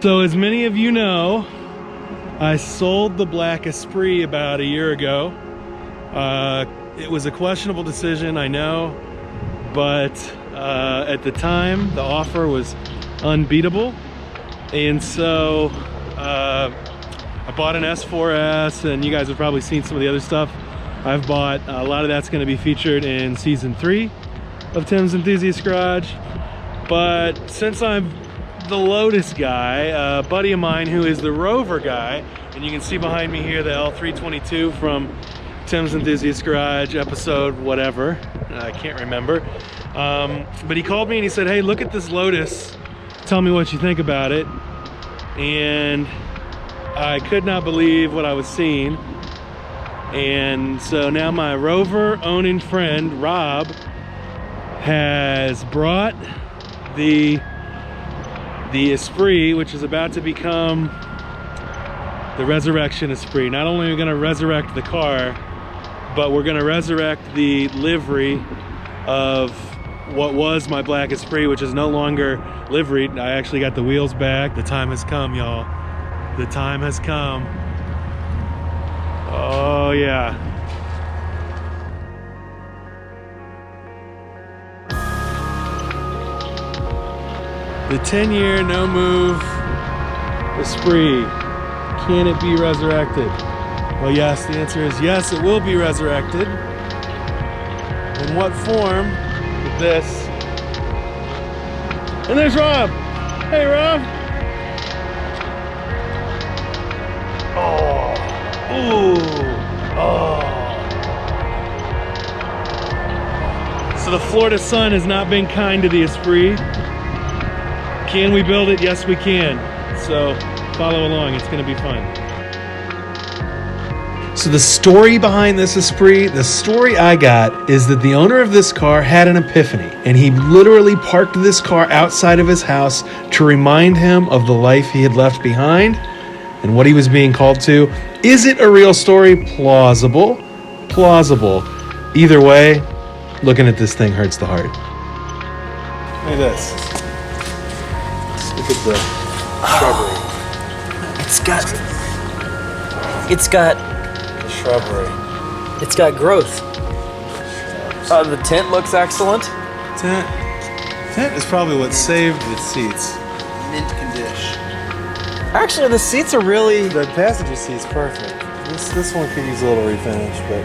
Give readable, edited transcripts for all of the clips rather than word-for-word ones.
So as many of you know, I sold the Black Esprit about a year ago. It was a questionable decision, I know, but at the time the offer was unbeatable, and so I bought an S4S, and you guys have probably seen some of the other stuff I've bought. A lot of that's going to be featured in season 3 of Tim's Enthusiast Garage. But since I'm the Lotus guy, a buddy of mine who is the Rover guy, and you can see behind me here the L322 from Tim's Enthusiast Garage episode whatever, I can't remember, but he called me and he said, hey, look at this Lotus, tell me what you think about it. And I could not believe what I was seeing, and so now my Rover owning friend Rob has brought the Esprit, which is about to become the Resurrection Esprit. Not only are we going to resurrect the car, but we're going to resurrect the livery of what was my Black Esprit, which is no longer liveried. I actually got the wheels back. The time has come, y'all. The time has come. Oh yeah. The 10-year no move Esprit. Can it be resurrected? Well, yes, the answer is yes, it will be resurrected. In what form? With this. And there's Rob. Hey, Rob. Oh. Ooh. Oh. So the Florida sun has not been kind to the Esprit. Can we build it? Yes, we can. So follow along, it's gonna be fun. So the story behind this Esprit, the story I got is that the owner of this car had an epiphany, and he literally parked this car outside of his house to remind him of the life he had left behind and what he was being called to. Is it a real story? Plausible. Plausible. Either way, looking at this thing hurts the heart. Look at this. Look at the shrubbery. It's got The shrubbery. It's got growth. The tent looks excellent. Tent is probably what saved the seats. Mint condition. Actually, the seats are really... The passenger seat's perfect. This one could use a little refinish, but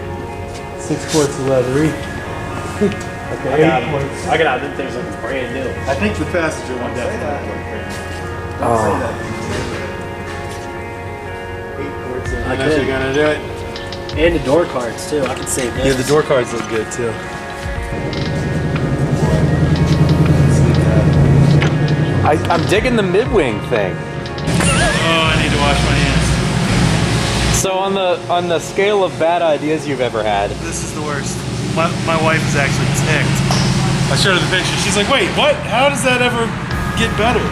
6 quarts of leathery. Okay, I got them things like brand new. I think the passenger one definitely looked great. Oh. 8 quarts of I leather. could. You're gonna do it? And the door cards too. I can save this. Yeah, the door cards look good too. I'm digging the mid-wing thing. Oh, I need to wash my hands. So on the scale of bad ideas you've ever had, This is the worst. My wife is actually ticked. I showed her the picture. She's like, wait, what? How does that ever get better?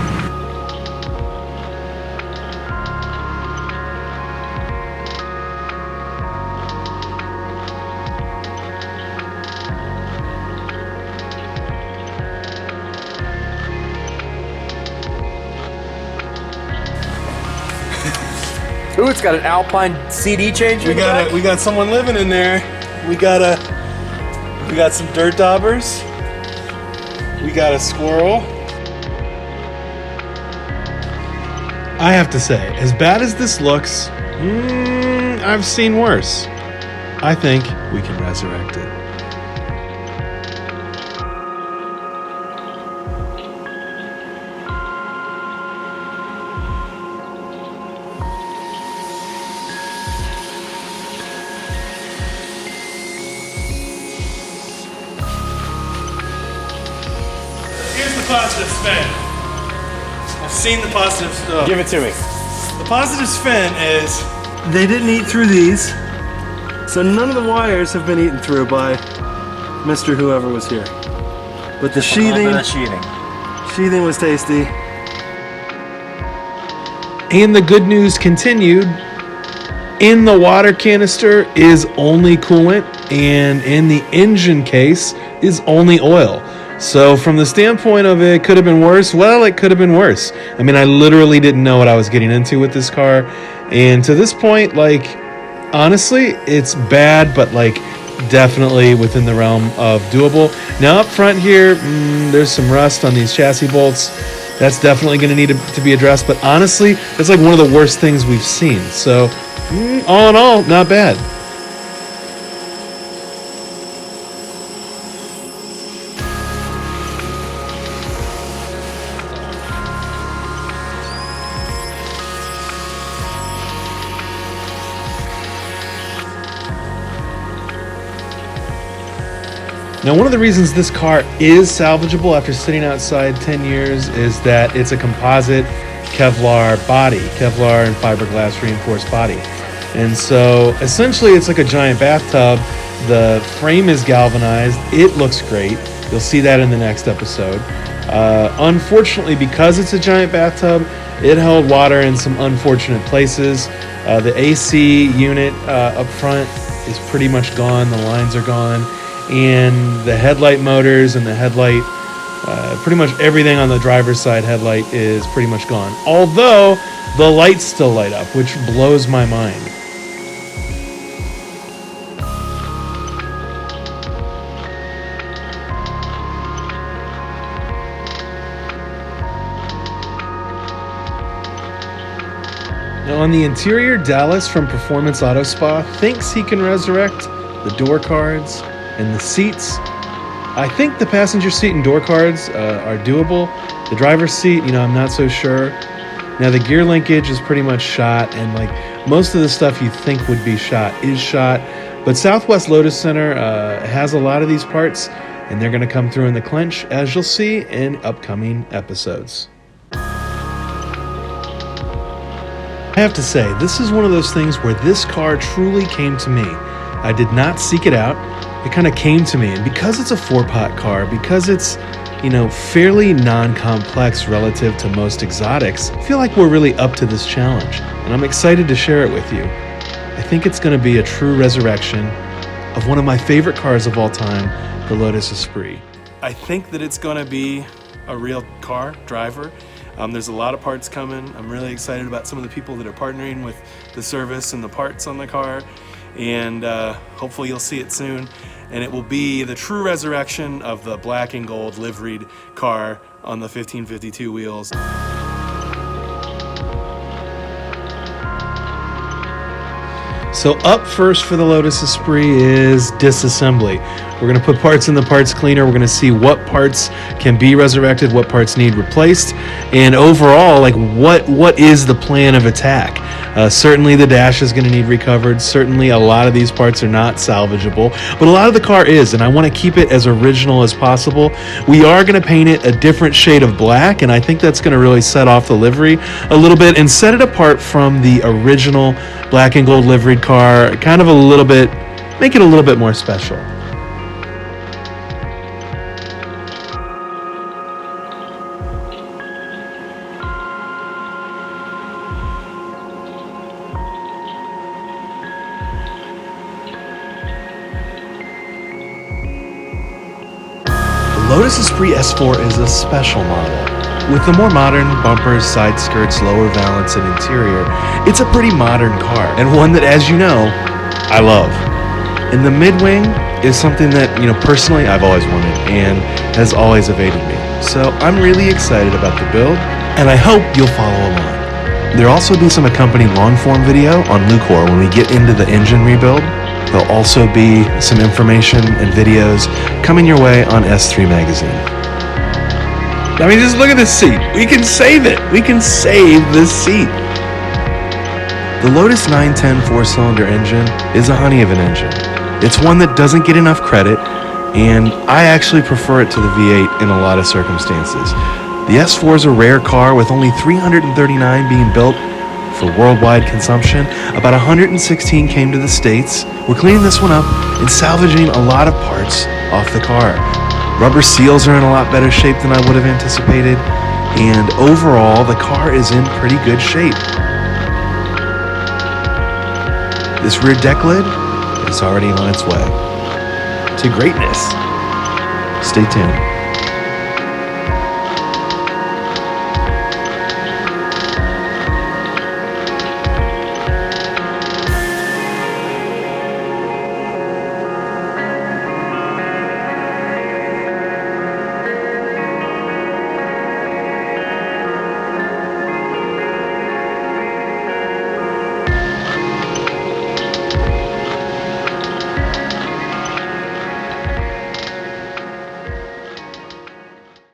ooh, it's got an Alpine CD changer. We got someone living in there. We got some dirt daubers. We got a squirrel. I have to say, as bad as this looks, I've seen worse. I think we can resurrect it. Here's the positive spin. I've seen the positive stuff. Give it to me. The positive spin is they didn't eat through these, so none of the wires have been eaten through by Mr. Whoever was here. But the sheathing was tasty. And the good news continued. In the water canister is only coolant, and in the engine case is only oil. So from the standpoint of it could have been worse, well, it could have been worse. I mean, I literally didn't know what I was getting into with this car. And to this point, like, honestly, it's bad, but like definitely within the realm of doable. Now up front here, there's some rust on these chassis bolts. That's definitely going to need to be addressed. But honestly, it's like one of the worst things we've seen. So all in all, not bad. Now, one of the reasons this car is salvageable after sitting outside 10 years is that it's a composite Kevlar body, Kevlar and fiberglass reinforced body. And so essentially it's like a giant bathtub. The frame is galvanized. It looks great. You'll see that in the next episode. Unfortunately, because it's a giant bathtub, it held water in some unfortunate places. The AC unit up front is pretty much gone. The lines are gone. And the headlight motors and the headlight, pretty much everything on the driver's side headlight is pretty much gone. Although the lights still light up, which blows my mind. Now on the interior, Dallas from Performance Auto Spa thinks he can resurrect the door cards and the seats. I think the passenger seat and door cards are doable. The driver's seat, I'm not so sure. Now the gear linkage is pretty much shot, and like most of the stuff you think would be shot is shot. But Southwest Lotus Centre has a lot of these parts, and they're going to come through in the clench, as you'll see in upcoming episodes. I have to say, this is one of those things where this car truly came to me. I did not seek it out. It kind of came to me, and because it's a 4-pot car, because it's, fairly non-complex relative to most exotics, I feel like we're really up to this challenge, and I'm excited to share it with you. I think it's going to be a true resurrection of one of my favorite cars of all time, the Lotus Esprit. I think that it's going to be a real car driver. There's a lot of parts coming. I'm really excited about some of the people that are partnering with the service and the parts on the car, and hopefully you'll see it soon. And it will be the true resurrection of the black and gold liveried car on the 1552 wheels. So up first for the Lotus Esprit is disassembly. We're going to put parts in the parts cleaner. We're going to see what parts can be resurrected, what parts need replaced, and overall, like what is the plan of attack? Certainly the dash is going to need recovered. Certainly a lot of these parts are not salvageable, but a lot of the car is, and I want to keep it as original as possible. We are going to paint it a different shade of black, and I think that's going to really set off the livery a little bit and set it apart from the original black and gold liveried car, kind of a little bit, make it a little bit more special. The Lotus Esprit S4 is a special model. With the more modern bumpers, side skirts, lower valance, and interior, it's a pretty modern car, and one that, as you know, I love. And the mid-wing is something that, personally I've always wanted and has always evaded me. So I'm really excited about the build, and I hope you'll follow along. There'll also be some accompanying long-form video on Lucore when we get into the engine rebuild. There'll also be some information and videos coming your way on S3 Magazine. I mean, just look at this seat. We can save it. We can save this seat. The Lotus 910 4-cylinder engine is a honey of an engine. It's one that doesn't get enough credit, and I actually prefer it to the V8 in a lot of circumstances. The S4 is a rare car with only 339 being built for worldwide consumption. About 116 came to the States. We're cleaning this one up and salvaging a lot of parts off the car. Rubber seals are in a lot better shape than I would have anticipated, and overall the car is in pretty good shape. This rear deck lid is already on its way to greatness. Stay tuned.